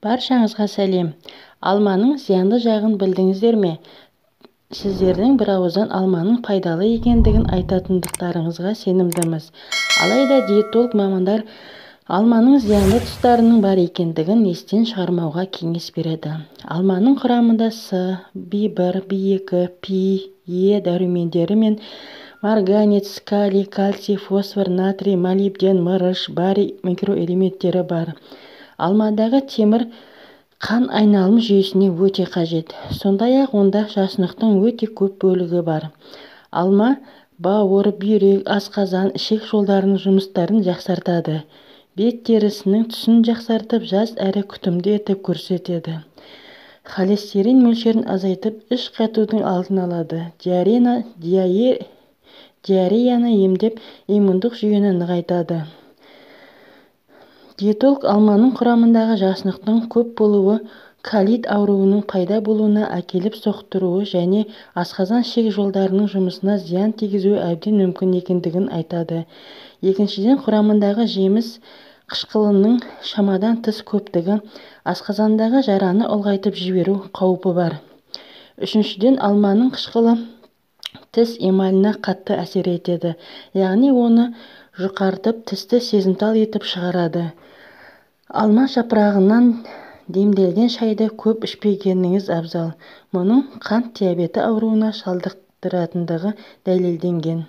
Баршаңызға сәлем. Алманың зиянды жағын білдіңіздер ме? Сіздердің бірауыздан алманың пайдалы екендігін айтатындықтарыңызға сенімдіміз. Алайда диетолог мамандар алманың зиянды тұстарының бар екендігін естен шығармауға кеңес береді. Алманың құрамында С, B1, B2, P, Е дәрумендері мен марганец, калий, кальций, фосфор, натрий, молибден, мырыш, барий микроэлементтері бар. Алмадағы темір қан айналым жүйесіне өте қажет. Сондай-ақ онда жасұнықтың өте көп бөлігі бар. Алма бауыр, бүйрек, асқазан, ішек жолдарының жұмыстарын жақсартады. Бет терісінің түсін жақсартып, жас әрі күтімді етіп көрсетеді. Холестерин мөлшерін азайтып, іш қатудың алдын алады. Диареяны емдеп, иммундық жүйені нығайтады. Диетолог алманың құрамындағы жасұнықтың көп болуы колит ауруының пайда болуына әкеліп соқтыруы және асқазан ішек жолдарының жұмысына зиян тигізуі әбден мүмкін екендігін айтады. Екіншіден, құрамындағы жеміс қышқылының шамадан тыс көптігі асқазандағы жараны ұлғайтып жіберу қаупі бар. Үшіншіден, алманың қышқылы тіс эмаліне қатты әсер етеді, яғни оны жұқартып, тісті сезімтал етіп шығарады. Алма жапырағынан демделген шайды көп ішпегеніңіз абзал. Мұның қант диабеті ауруына шалдықтыратындығы дәлелденген.